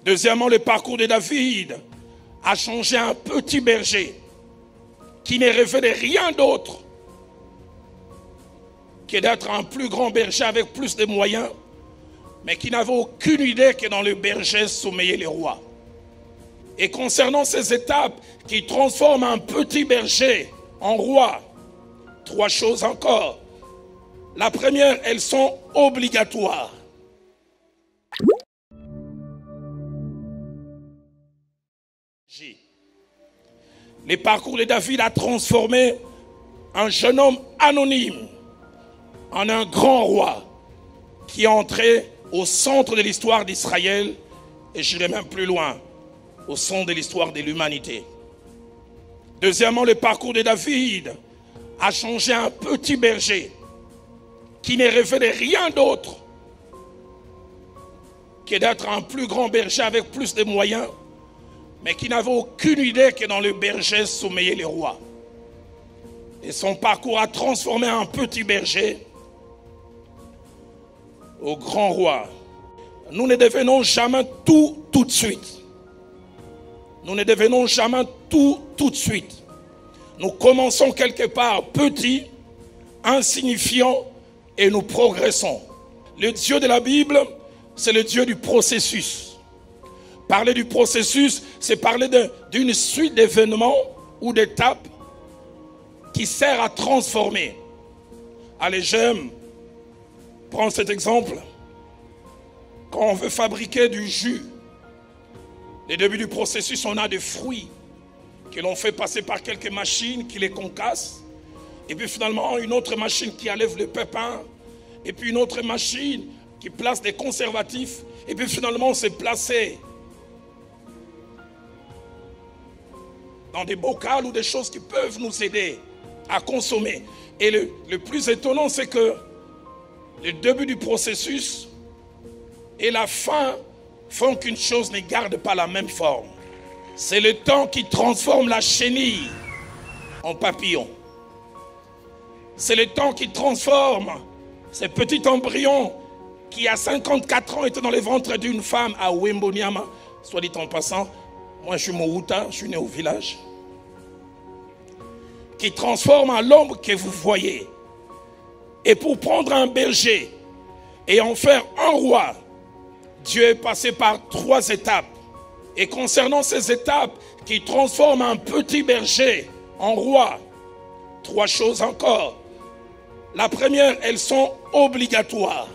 Deuxièmement, le parcours de David a changé un petit berger qui ne rêvait de rien d'autre que d'être un plus grand berger avec plus de moyens, mais qui n'avait aucune idée que dans le berger sommeillait le roi. Et concernant ces étapes qui transforment un petit berger en roi, 3 choses encore. La première, elles sont obligatoires. Le parcours de David a transformé un jeune homme anonyme en un grand roi qui est entré au centre de l'histoire d'Israël et j'irai même plus loin, au centre de l'histoire de l'humanité. Deuxièmement, le parcours de David a changé un petit berger qui ne rêvait de rien d'autre que d'être un plus grand berger avec plus de moyens, mais qui n'avait aucune idée que dans le berger sommeillait le roi. Et son parcours a transformé un petit berger au grand roi. Nous ne devenons jamais tout de suite. Nous ne devenons jamais tout de suite. Nous commençons quelque part petit, insignifiant, et nous progressons. Le Dieu de la Bible, c'est le Dieu du processus. Parler du processus, c'est parler d'une suite d'événements ou d'étapes qui sert à transformer. Allez, j'aime prendre cet exemple. Quand on veut fabriquer du jus, au début du processus, on a des fruits que l'on fait passer par quelques machines qui les concassent. Et puis finalement, une autre machine qui enlève le pépin. Et puis une autre machine qui place des conservatifs. Et puis finalement, c'est placé dans des bocals ou des choses qui peuvent nous aider à consommer. Et le plus étonnant, c'est que le début du processus et la fin font qu'une chose ne garde pas la même forme. C'est le temps qui transforme la chenille en papillon. C'est le temps qui transforme ces petits embryons qui, à 54 ans, étaient dans le ventre d'une femme à Wemboniama. Soit dit en passant, moi je suis Mououta, je suis né au village. Qui transforme en l'homme que vous voyez. Et pour prendre un berger et en faire un roi, Dieu est passé par 3 étapes. Et concernant ces étapes qui transforment un petit berger en roi, 3 choses encore. La première, elles sont obligatoires.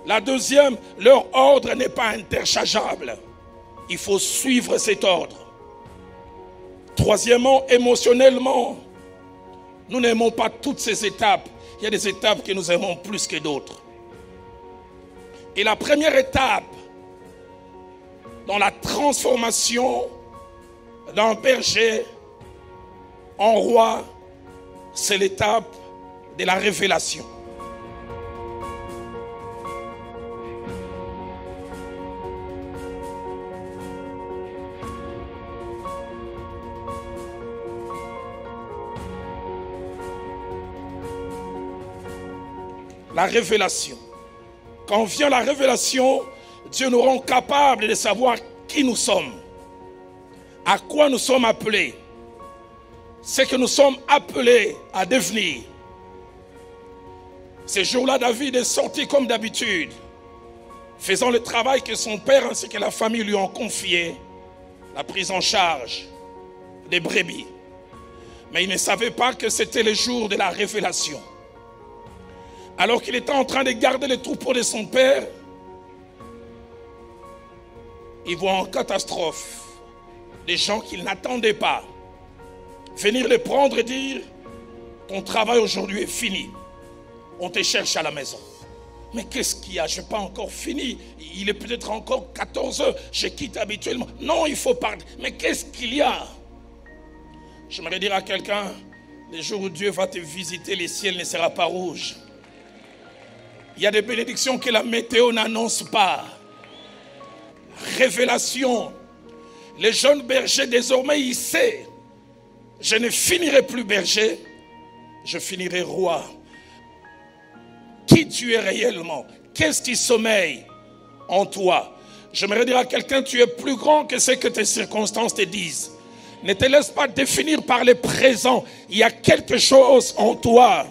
La deuxième, leur ordre n'est pas interchangeable. Il faut suivre cet ordre. Troisièmement, émotionnellement, nous n'aimons pas toutes ces étapes. Il y a des étapes que nous aimons plus que d'autres. Et la première étape dans la transformation d'un berger en roi, c'est l'étape de la révélation. La révélation. Quand vient la révélation, Dieu nous rend capables de savoir qui nous sommes, à quoi nous sommes appelés, ce que nous sommes appelés à devenir. Ce jour-là, David est sorti comme d'habitude, faisant le travail que son père ainsi que la famille lui ont confié, la prise en charge des brebis. Mais il ne savait pas que c'était le jour de la révélation. Alors qu'il était en train de garder les troupeaux de son père, il voit en catastrophe des gens qu'il n'attendait pas venir les prendre et dire: ton travail aujourd'hui est fini, on te cherche à la maison. Mais qu'est-ce qu'il y a? Je n'ai pas encore fini, il est peut-être encore 14 heures, je quitte habituellement. Non, il faut partir. Mais qu'est-ce qu'il y a? J'aimerais dire à quelqu'un: le jour où Dieu va te visiter, le ciel ne sera pas rouge. Il y a des bénédictions que la météo n'annonce pas. Révélation. Le jeune berger, désormais, il sait: je ne finirai plus berger, je finirai roi. Qui tu es réellement? Qu'est-ce qui sommeille en toi. J'aimerais dire à quelqu'un, tu es plus grand que ce que tes circonstances te disent. Ne te laisse pas définir par les présents. Il y a quelque chose en toi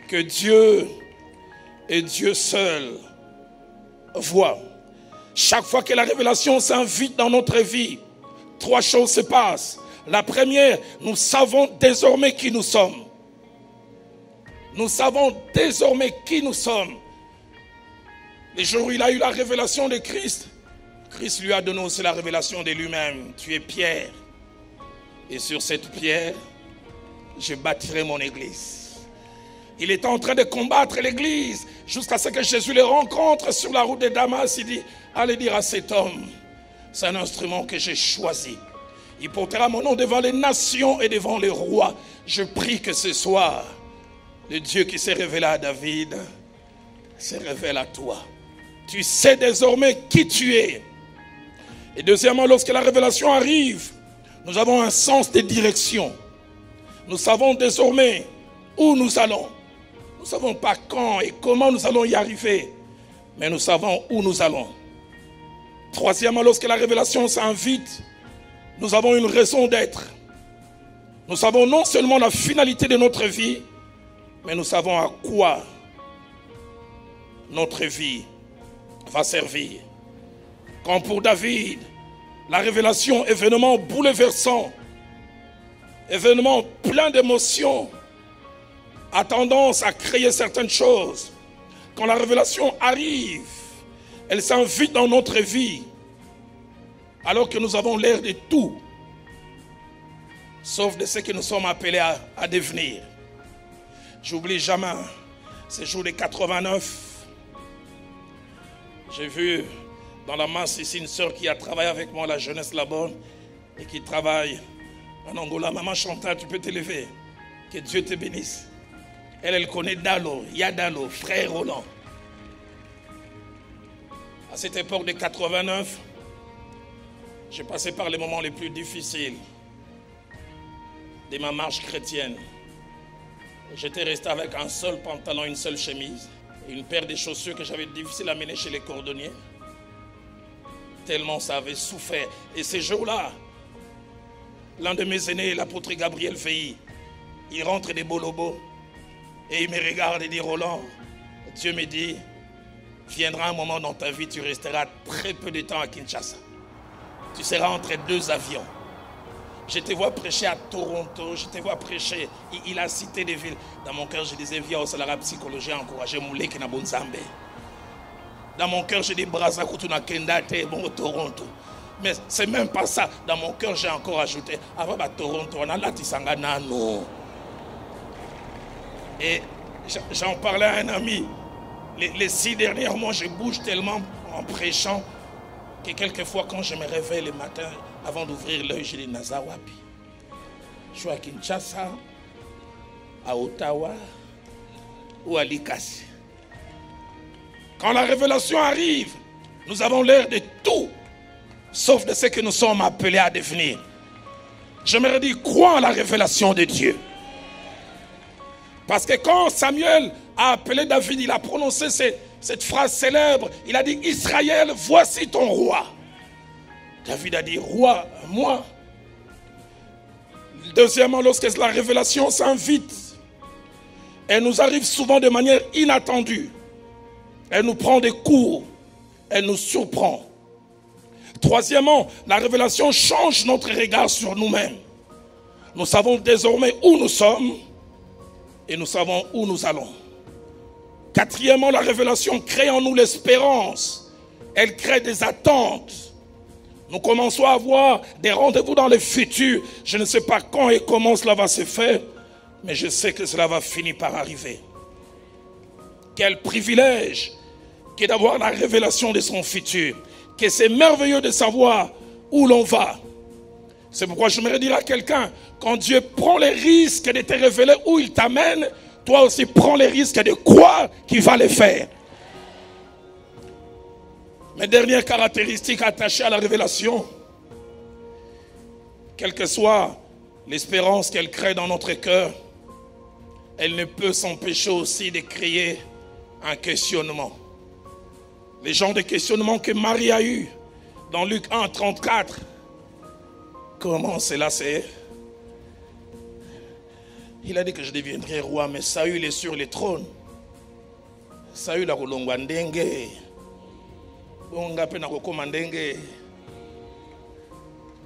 que Dieu et Dieu seul voit. Chaque fois que la révélation s'invite dans notre vie, 3 choses se passent. La première, nous savons désormais qui nous sommes. Nous savons désormais qui nous sommes. Les jours où il a eu la révélation de Christ, Christ lui a donné aussi la révélation de lui-même. Tu es Pierre. Et sur cette pierre, je bâtirai mon église. Il était en train de combattre l'église jusqu'à ce que Jésus les rencontre sur la route de Damas. Il dit, allez dire à cet homme, c'est un instrument que j'ai choisi. Il portera mon nom devant les nations et devant les rois. Je prie que ce soir, le Dieu qui s'est révélé à David se révèle à toi. Tu sais désormais qui tu es. Et deuxièmement, lorsque la révélation arrive, nous avons un sens de direction. Nous savons désormais où nous allons. Nous ne savons pas quand et comment nous allons y arriver, mais nous savons où nous allons. Troisièmement, lorsque la révélation s'invite, nous avons une raison d'être. Nous savons non seulement la finalité de notre vie, mais nous savons à quoi notre vie va servir. Comme pour David, la révélation, événement bouleversant, événement plein d'émotions, a tendance à créer certaines choses. Quand la révélation arrive, elle s'invite dans notre vie, alors que nous avons l'air de tout, sauf de ce que nous sommes appelés à devenir. J'oublie jamais ce jour de 89. J'ai vu dans la masse ici une sœur qui a travaillé avec moi à la jeunesse là-bas et qui travaille en Angola. Maman Chantal, tu peux te lever. Que Dieu te bénisse. Elle connaît Dalo, Yadalo, frère Roland. À cette époque de 89, j'ai passé par les moments les plus difficiles de ma marche chrétienne. J'étais resté avec un seul pantalon, une seule chemise et une paire de chaussures que j'avais difficile à mener chez les cordonniers. Tellement ça avait souffert. Et ces jours-là, l'un de mes aînés, l'apôtre Gabriel Veilly, il rentre des Bolobos et il me regarde et dit, Roland, Dieu me dit, viendra un moment dans ta vie, tu resteras très peu de temps à Kinshasa. Tu seras entre 2 avions. Je te vois prêcher à Toronto, je te vois prêcher. Il a cité des villes. Dans mon cœur, je disais, viens au salaire psychologie, encourager Moulek na Bonzambe. Dans mon cœur, je dis, Braza Kutuna Kendate, bon, Toronto. Mais c'est même pas ça. Dans mon cœur, j'ai encore ajouté, avant Toronto, on a la Tisangana, non. Et j'en parlais à un ami. Les 6 derniers mois, je bouge tellement en prêchant que quelquefois, quand je me réveille le matin, avant d'ouvrir l'œil, je dis Nazawapi. Je suis à Kinshasa, à Ottawa ou à Likasi. Quand la révélation arrive, nous avons l'air de tout, sauf de ce que nous sommes appelés à devenir. J'aimerais dire, crois à la révélation de Dieu. Parce que quand Samuel a appelé David, il a prononcé cette phrase célèbre. Il a dit, Israël, voici ton roi. David a dit, roi, moi. Deuxièmement, lorsque la révélation s'invite, elle nous arrive souvent de manière inattendue. Elle nous prend des cours. Elle nous surprend. Troisièmement, la révélation change notre regard sur nous-mêmes. Nous savons désormais où nous sommes et nous savons où nous allons. Quatrièmement, la révélation crée en nous l'espérance. Elle crée des attentes. Nous commençons à avoir des rendez-vous dans le futur. Je ne sais pas quand et comment cela va se faire, mais je sais que cela va finir par arriver. Quel privilège que d'avoir la révélation de son futur. Que c'est merveilleux de savoir où l'on va. C'est pourquoi j'aimerais dire à quelqu'un, quand Dieu prend les risques de te révéler où il t'amène, toi aussi prends les risques de croire qu'il va les faire. Mes dernières caractéristiques attachées à la révélation, quelle que soit l'espérance qu'elle crée dans notre cœur, elle ne peut s'empêcher aussi de créer un questionnement. Les genres de questionnements que Marie a eu dans Luc 1, 34. Comment cela c'est? Il a dit que je deviendrai roi, mais Saül est sur le trône. Saül a kolongwa ndenge. Onga pe na kokoma ndenge.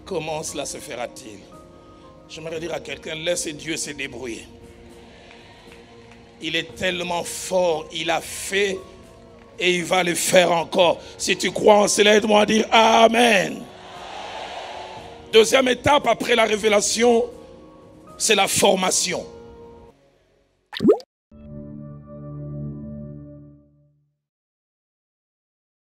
Comment cela se fera-t-il? J'aimerais dire à quelqu'un, laisse Dieu se débrouiller. Il est tellement fort, il a fait et il va le faire encore. Si tu crois en cela, aide-moi à dire Amen. Deuxième étape après la révélation, c'est la formation.